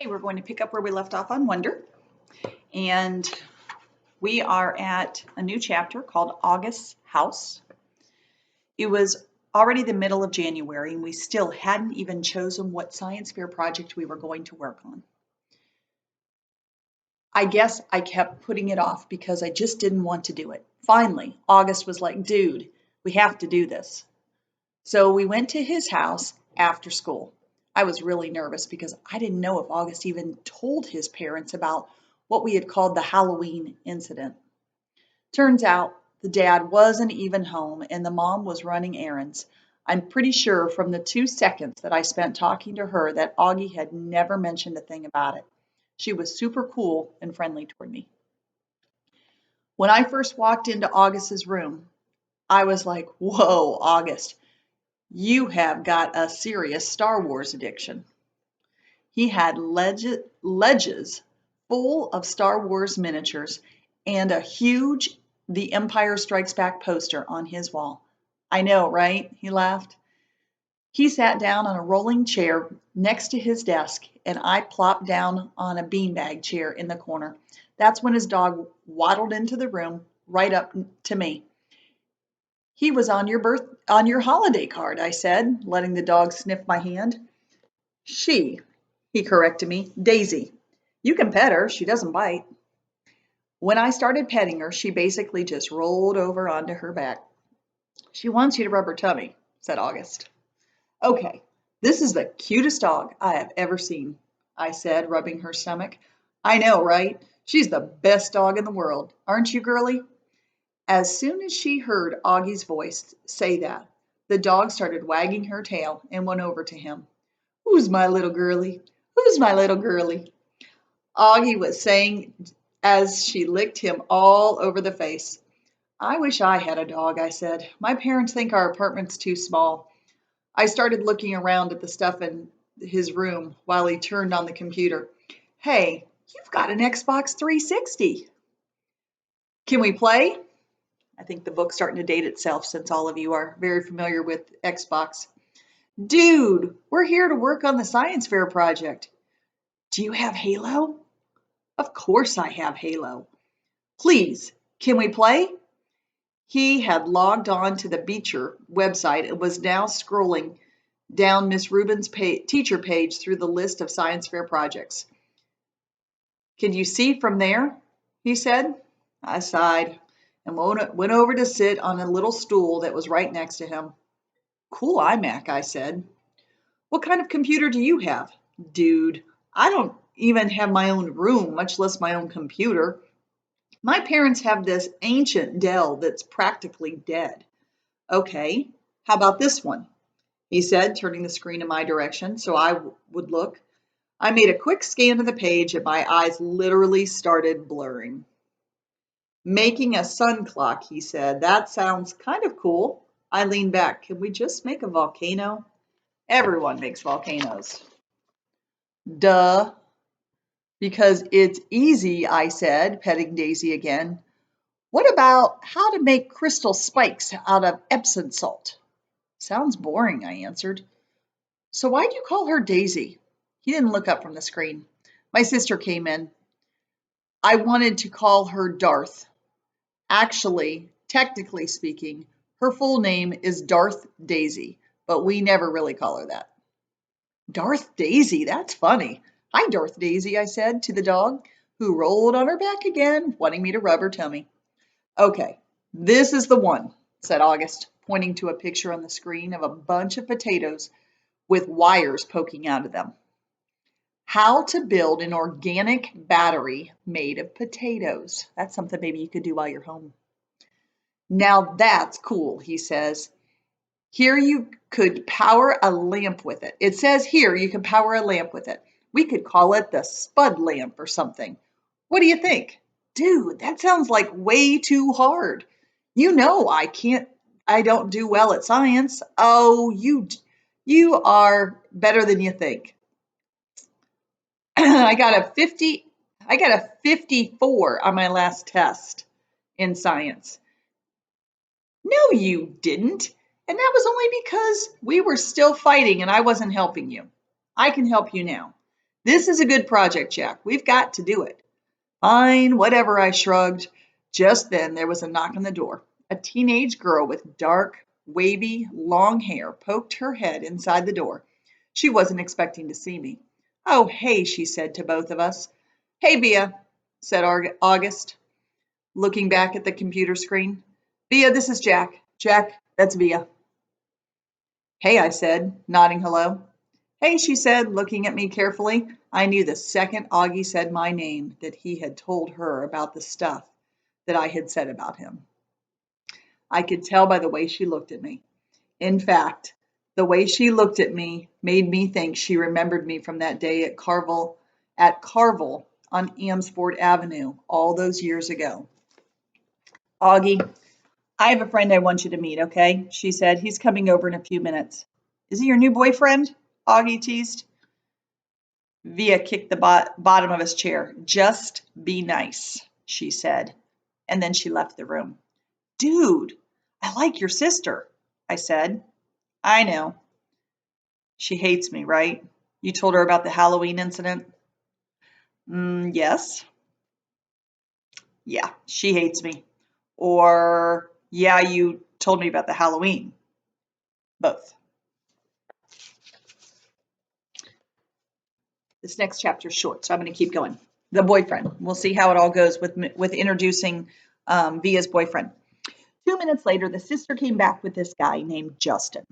Okay, we're going to pick up where we left off on Wonder, and we are at a new chapter called August's House. It was already the middle of January, and we still hadn't even chosen what science fair project we were going to work on. I guess I kept putting it off because I just didn't want to do it. Finally, August was like, dude, we have to do this. So we went to his house after school. I was really nervous because I didn't know if August even told his parents about what we had called the Halloween incident. Turns out the dad wasn't even home and the mom was running errands. I'm pretty sure from the 2 seconds that I spent talking to her that Augie had never mentioned a thing about it. She was super cool and friendly toward me. When I first walked into August's room, I was like, whoa, August, you have got a serious Star Wars addiction. He had ledges full of Star Wars miniatures and a huge The Empire Strikes Back poster on his wall. I know, right? He laughed. He sat down on a rolling chair next to his desk, and I plopped down on a beanbag chair in the corner. That's when his dog waddled into the room right up to me. He was on your holiday card, I said, letting the dog sniff my hand. She, he corrected me, Daisy. You can pet her, she doesn't bite. When I started petting her, she basically just rolled over onto her back. She wants you to rub her tummy, said August. Okay, this is the cutest dog I have ever seen, I said, rubbing her stomach. I know, right? She's the best dog in the world, aren't you, girlie? As soon as she heard Augie's voice say that, the dog started wagging her tail and went over to him. Who's my little girlie? Who's my little girlie? Augie was saying as she licked him all over the face. I wish I had a dog, I said. My parents think our apartment's too small. I started looking around at the stuff in his room while he turned on the computer. Hey, you've got an Xbox 360. Can we play? I think the book's starting to date itself since all of you are very familiar with Xbox. Dude, we're here to work on the science fair project. Do you have Halo? Of course I have Halo. Please, can we play? He had logged on to the Beecher website and was now scrolling down Miss Rubin's teacher page through the list of science fair projects. Can you see from there? He said. I sighed and went over to sit on a little stool that was right next to him. Cool iMac, I said. What kind of computer do you have? Dude, I don't even have my own room, much less my own computer. My parents have this ancient Dell that's practically dead. Okay, how about this one? He said, turning the screen in my direction so I would look. I made a quick scan of the page and my eyes literally started blurring. Making a sun clock, he said. That sounds kind of cool. I leaned back. Can we just make a volcano? Everyone makes volcanoes. Duh. Because it's easy, I said, petting Daisy again. What about how to make crystal spikes out of Epsom salt? Sounds boring, I answered. So why'd you call her Daisy? He didn't look up from the screen. My sister came in. I wanted to call her Darth. Actually, technically speaking, her full name is Darth Daisy, but we never really call her that. Darth Daisy, that's funny. Hi, Darth Daisy, I said to the dog, who rolled on her back again, wanting me to rub her tummy. Okay, this is the one, said August, pointing to a picture on the screen of a bunch of potatoes with wires poking out of them. How to build an organic battery made of potatoes. That's something maybe you could do while you're home. Now that's cool, he says. Here you could power a lamp with it. It says here you can power a lamp with it. We could call it the Spud lamp or something. What do you think? Dude, that sounds like way too hard. You know I don't do well at science. Oh, you are better than you think. I got a 54 on my last test in science. No, you didn't. And that was only because we were still fighting and I wasn't helping you. I can help you now. This is a good project, Jack. We've got to do it. Fine, whatever, I shrugged. Just then there was a knock on the door. A teenage girl with dark, wavy, long hair poked her head inside the door. She wasn't expecting to see me. Oh, hey, she said to both of us. Hey, Bea, said August, looking back at the computer screen. Bea, this is Jack. Jack, that's Bea. Hey, I said, nodding hello. Hey, she said, looking at me carefully. I knew the second Augie said my name that he had told her about the stuff that I had said about him. I could tell by the way she looked at me. In fact, the way she looked at me made me think she remembered me from that day at Carvel on Amsford Avenue all those years ago. Augie, I have a friend I want you to meet, okay? She said. He's coming over in a few minutes. Is he your new boyfriend? Augie teased. Bea kicked the bottom of his chair. Just be nice, she said. And then she left the room. Dude, I like your sister, I said. I know. She hates me, right? You told her about the Halloween incident? Yes. Yeah, she hates me. Or, yeah, you told me about the Halloween. Both. This next chapter is short, so I'm going to keep going. The boyfriend. We'll see how it all goes with introducing Bea's boyfriend. 2 minutes later, the sister came back with this guy named Justin.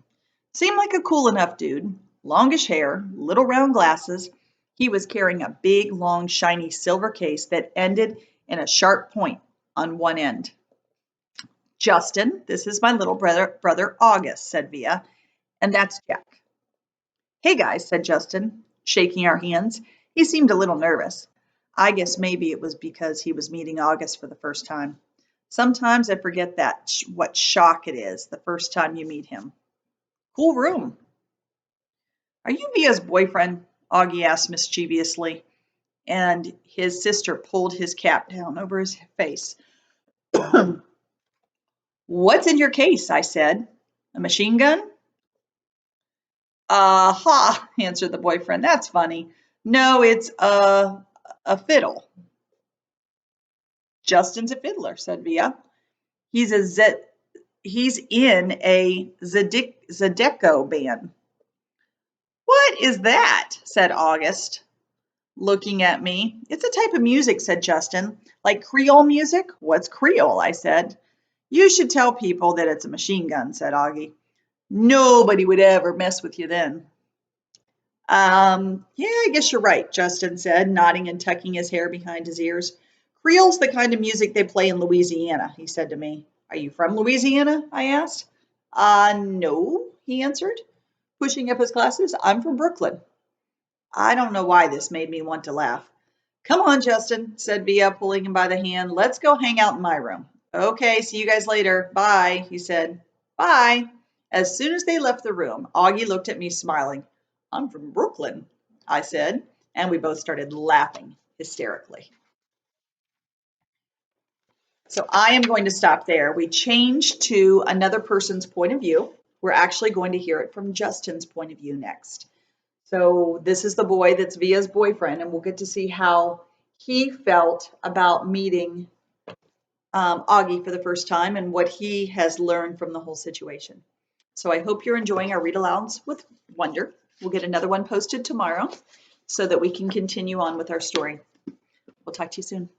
Seemed like a cool enough dude. Longish hair, little round glasses. He was carrying a big, long, shiny silver case that ended in a sharp point on one end. Justin, this is my little brother August, said Bea, and that's Jack. Hey guys, said Justin, shaking our hands. He seemed a little nervous. I guess maybe it was because he was meeting August for the first time. Sometimes I forget what shock it is the first time you meet him. Cool room. Are you Bea's boyfriend? Augie asked mischievously, and his sister pulled his cap down over his face. What's in your case? I said. A machine gun? Ha, answered the boyfriend. That's funny. No, it's a fiddle. Justin's a fiddler, said Bea. He's in a Zydeco band. What is that? Said August, looking at me. It's a type of music, said Justin. Like Creole music? What's Creole? I said. You should tell people that it's a machine gun, said Augie. Nobody would ever mess with you then. Yeah, I guess you're right, Justin said, nodding and tucking his hair behind his ears. Creole's the kind of music they play in Louisiana, he said to me. Are you from Louisiana? I asked. No, he answered, pushing up his glasses. I'm from Brooklyn. I don't know why this made me want to laugh. Come on, Justin, said Bea, pulling him by the hand. Let's go hang out in my room. Okay, see you guys later. Bye, he said. Bye. As soon as they left the room, Augie looked at me smiling. I'm from Brooklyn, I said, and we both started laughing hysterically. So I am going to stop there. We changed to another person's point of view. We're actually going to hear it from Justin's point of view next. So this is the boy that's Bea's boyfriend, and we'll get to see how he felt about meeting Augie for the first time and what he has learned from the whole situation. So I hope you're enjoying our read alouds with Wonder. We'll get another one posted tomorrow so that we can continue on with our story. We'll talk to you soon.